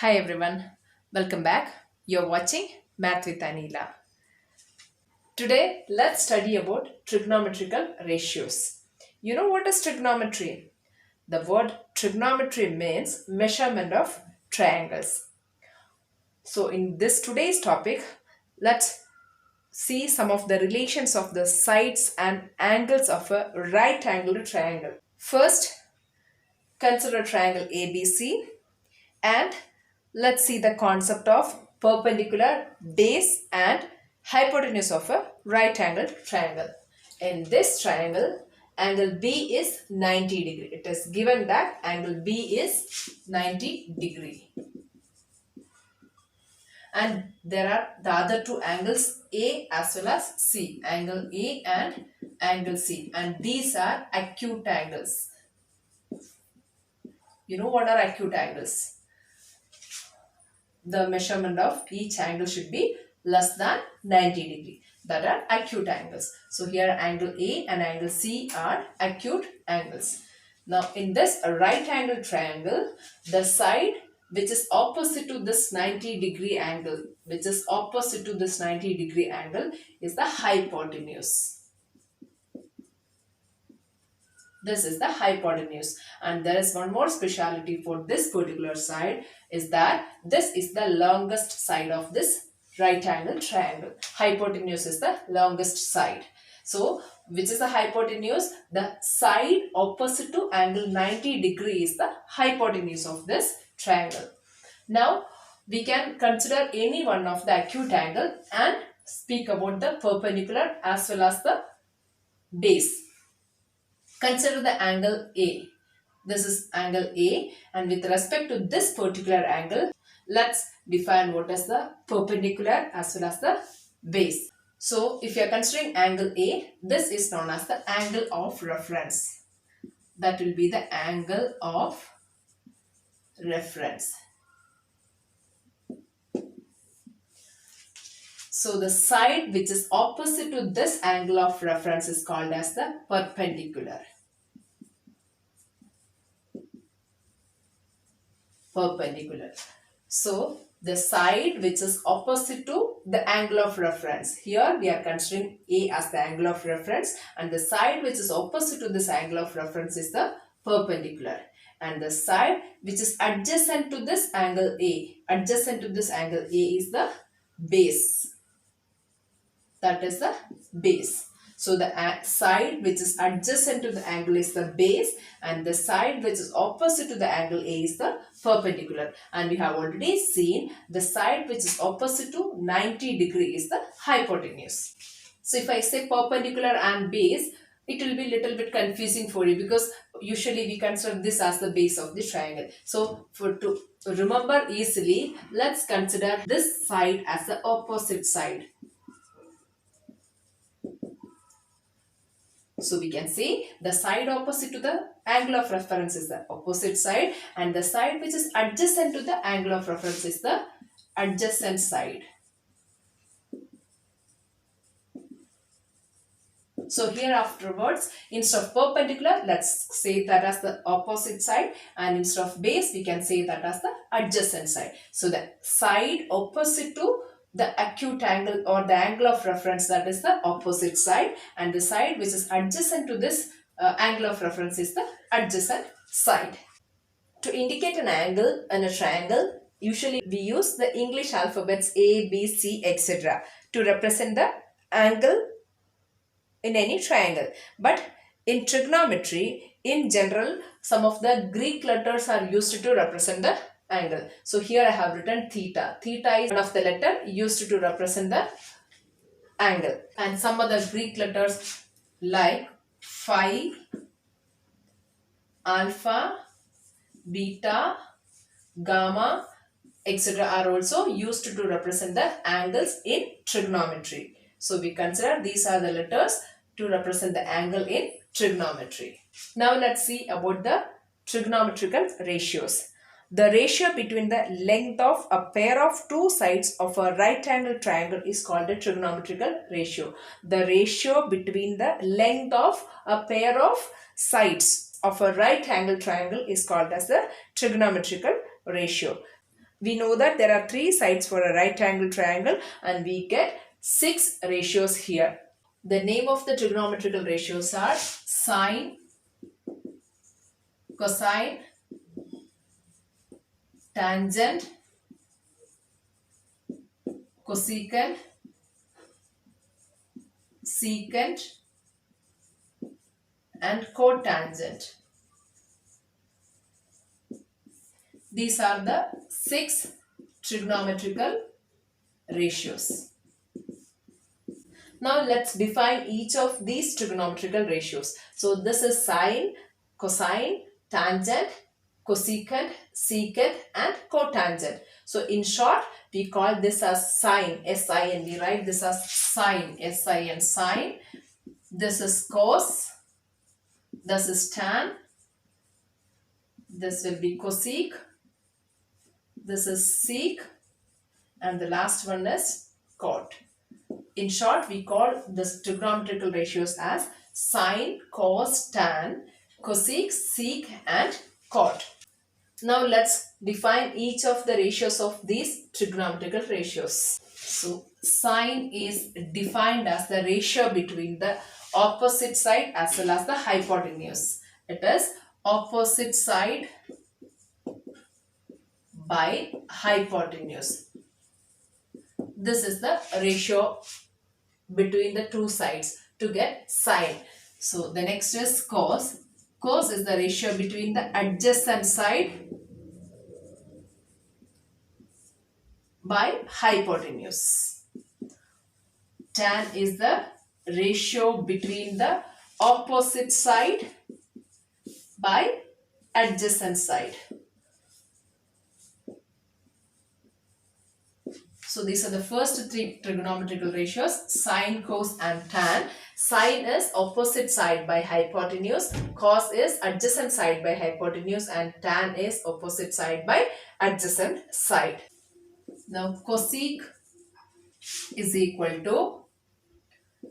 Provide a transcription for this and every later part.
Hi everyone, welcome back. You're watching Math with Anila. Today, let's study about trigonometrical ratios. You know what is trigonometry? The word trigonometry means measurement of triangles. So, in this today's topic, let's see some of the relations of the sides and angles of a right angled triangle. First, consider triangle ABC. And let's see the concept of perpendicular base and hypotenuse of a right angled triangle. In this triangle, angle B is 90 degree. It is given that angle B is 90 degree. And there are the other two angles A as well as C. Angle A and angle C. And these are acute angles. You know what are acute angles? The measurement of each angle should be less than 90 degree. That are acute angles. So here angle A and angle C are acute angles. Now in this right angle triangle, the side which is opposite to this 90 degree angle, is the hypotenuse. This is the hypotenuse, and there is one more speciality for this particular side is that this is the longest side of this right angle triangle. Hypotenuse is the longest side. So, which is the hypotenuse? The side opposite to angle 90 degree is the hypotenuse of this triangle. Now, we can consider any one of the acute angle and speak about the perpendicular as well as the base. Consider the angle A. This is angle A, and with respect to this particular angle, let's define what is the perpendicular as well as the base. So, if you are considering angle A, this is known as the angle of reference. That will be the angle of reference. So, the side which is opposite to this angle of reference is called as the perpendicular. So, the side which is opposite to the angle of reference. Here we are considering A as the angle of reference, and the side which is opposite to this angle of reference is the perpendicular. And the side which is adjacent to this angle A, is the base. That is the base. So the side which is adjacent to the angle is the base, and the side which is opposite to the angle A is the perpendicular. And we have already seen the side which is opposite to 90 degree is the hypotenuse. So if I say perpendicular and base, it will be little bit confusing for you because usually we consider this as the base of the triangle. So to remember easily, let's consider this side as the opposite side. So we can say the side opposite to the angle of reference is the opposite side, and the side which is adjacent to the angle of reference is the adjacent side. So here afterwards, instead of perpendicular, let's say that as the opposite side, and instead of base, we can say that as the adjacent side. So the side opposite to the acute angle or the angle of reference, that is the opposite side, and the side which is adjacent to this angle of reference is the adjacent side. To indicate an angle in a triangle, usually we use the English alphabets A, B, C, etc. to represent the angle in any triangle. But in trigonometry, in general, some of the Greek letters are used to represent the angle. So here I have written theta. Theta is one of the letter used to represent the angle. And some other Greek letters like phi, alpha, beta, gamma, etc. are also used to represent the angles in trigonometry. So we consider these are the letters to represent the angle in trigonometry. Now let's see about the trigonometrical ratios. The ratio between the length of a pair of two sides of a right angle triangle is called a trigonometrical ratio. The ratio between the length of a pair of sides of a right angle triangle is called as the trigonometrical ratio. We know that there are 3 sides for a right angle triangle and we get 6 ratios here. The name of the trigonometrical ratios are sine, cosine, tangent, cosecant, secant and cotangent. These are the 6 trigonometrical ratios. Now let's define each of these trigonometrical ratios. So this is sine, cosine, tangent, cosecant, secant and cotangent. So in short, we call this as sine, S-I-N. We write this as sine, S-I-N, sine. This is cos, this is tan, this will be cosec, this is sec and the last one is cot. In short, we call this trigonometrical ratios as sine, cos, tan, cosec, sec and cot. Now let's define each of the ratios of these trigonometrical ratios. So sine is defined as the ratio between the opposite side as well as the hypotenuse. It is opposite side by hypotenuse. This is the ratio between the two sides to get sine. So the next is cos. Cos is the ratio between the adjacent side by hypotenuse. Tan is the ratio between the opposite side by adjacent side. So these are the first 3 trigonometrical ratios, sine, cos and tan. Sine is opposite side by hypotenuse, cos is adjacent side by hypotenuse and tan is opposite side by adjacent side. Now cosec is equal to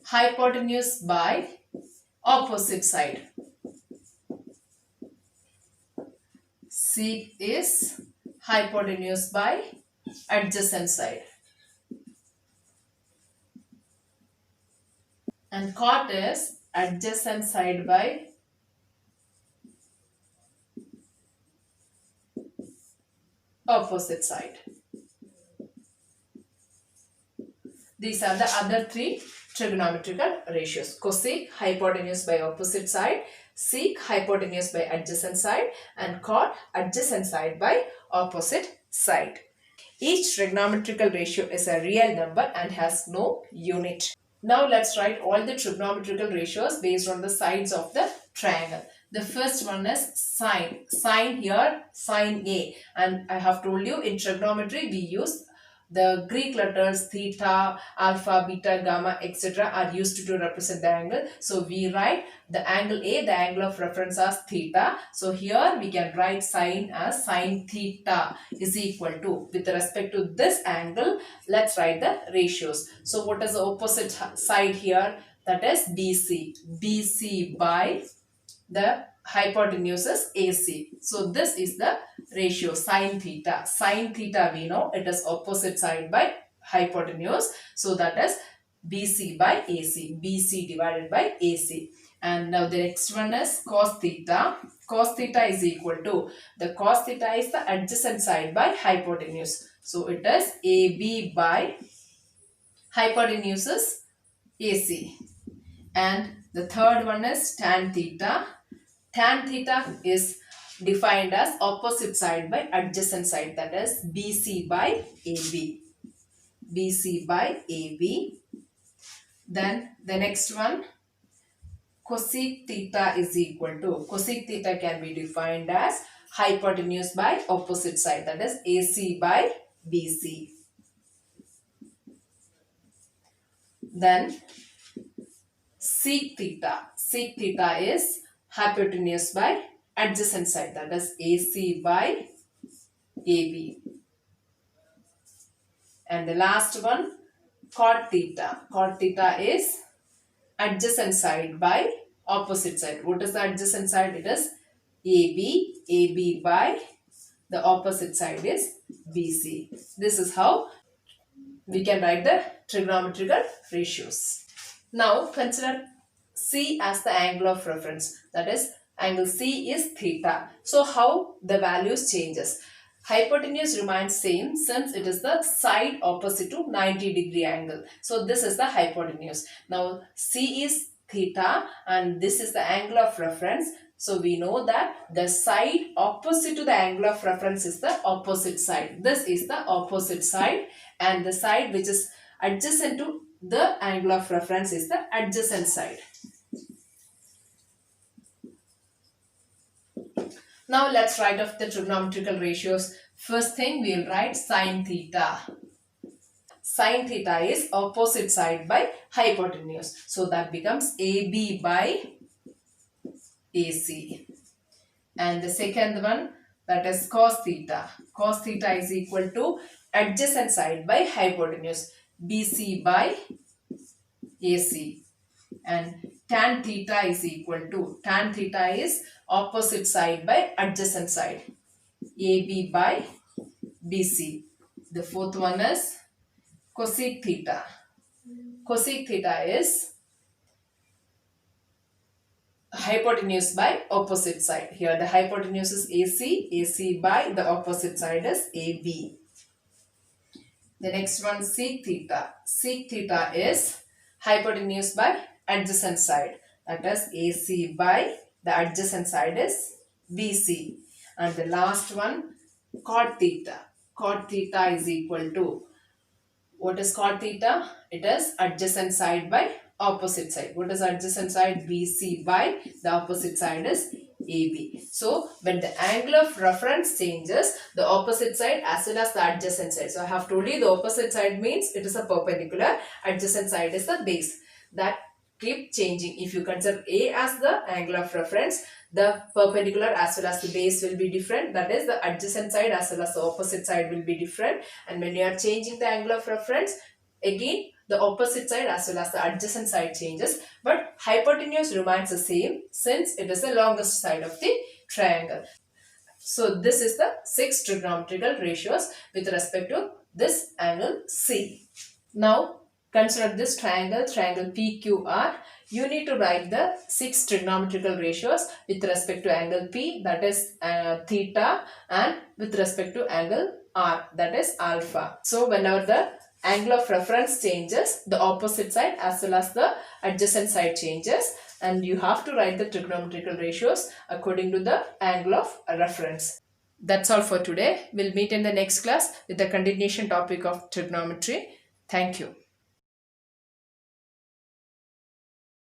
hypotenuse by opposite side. Sec is hypotenuse by adjacent side. And cot is adjacent side by opposite side. These are the other 3 trigonometrical ratios. Cosec, hypotenuse by opposite side, sec, hypotenuse by adjacent side and cot, adjacent side by opposite side. Each trigonometrical ratio is a real number and has no unit. Now let's write all the trigonometrical ratios based on the sides of the triangle. The first one is sine. Sine here, sine A. And I have told you in trigonometry we use the Greek letters theta, alpha, beta, gamma, etc. are used to represent the angle. So we write the angle A, the angle of reference as theta. So here we can write sine as sine theta is equal to, with respect to this angle, let's write the ratios. So what is the opposite side here? That is BC. BC by the hypotenuse is AC. So this is the ratio sine theta. Sine theta we know it is opposite side by hypotenuse. So that is BC by AC. BC divided by AC. And now the next one is cos theta. Cos theta is equal to, the cos theta is the adjacent side by hypotenuse. So it is AB by hypotenuse is AC. And the third one is tan theta. Tan theta is defined as opposite side by adjacent side, that is BC by AB. BC by AB. Then the next one, cosec theta is equal to, cosec theta can be defined as hypotenuse by opposite side, that is AC by BC. Then sec theta. Sec theta is hypotenuse by adjacent side, that is AC by AB. And the last one, cot theta. Cot theta is adjacent side by opposite side. What is the adjacent side? It is AB. AB by the opposite side is BC. This is how we can write the trigonometrical ratios. Now consider C as the angle of reference. That is, angle C is theta. So how the values changes? Hypotenuse remains same since it is the side opposite to 90-degree angle. So this is the hypotenuse. Now C is theta and this is the angle of reference. So we know that the side opposite to the angle of reference is the opposite side. This is the opposite side and the side which is adjacent to the angle of reference is the adjacent side. Now let's write off the trigonometrical ratios. First thing we will write sine theta. Sine theta is opposite side by hypotenuse. So that becomes AB by AC. And the second one, that is cos theta. Cos theta is equal to adjacent side by hypotenuse. BC by AC. And tan theta is equal to, tan theta is opposite side by adjacent side. AB by BC. The fourth one is cosec theta. Cosec theta is hypotenuse by opposite side. Here the hypotenuse is AC. AC by the opposite side is AB. The next one sec theta. Sec theta is hypotenuse by adjacent side. That is AC by the adjacent side is BC. And the last one cot theta. Cot theta is equal to, what is cot theta? It is adjacent side by opposite side. What is adjacent side? BC by the opposite side is AB. So when the angle of reference changes, the opposite side as well as the adjacent side. So I have told you the opposite side means it is a perpendicular, adjacent side is the base. That keep changing. If you consider A as the angle of reference, the perpendicular as well as the base will be different. That is, the adjacent side as well as the opposite side will be different. And when you are changing the angle of reference, again the opposite side as well as the adjacent side changes. But hypotenuse remains the same since it is the longest side of the triangle. So this is the 6 trigonometrical ratios with respect to this angle C. Now consider this triangle, triangle PQR. You need to write the 6 trigonometrical ratios with respect to angle P, that is theta, and with respect to angle R, that is alpha. So whenever the angle of reference changes, the opposite side as well as the adjacent side changes, and you have to write the trigonometrical ratios according to the angle of reference. That's all for today. We'll meet in the next class with the continuation topic of trigonometry. Thank you.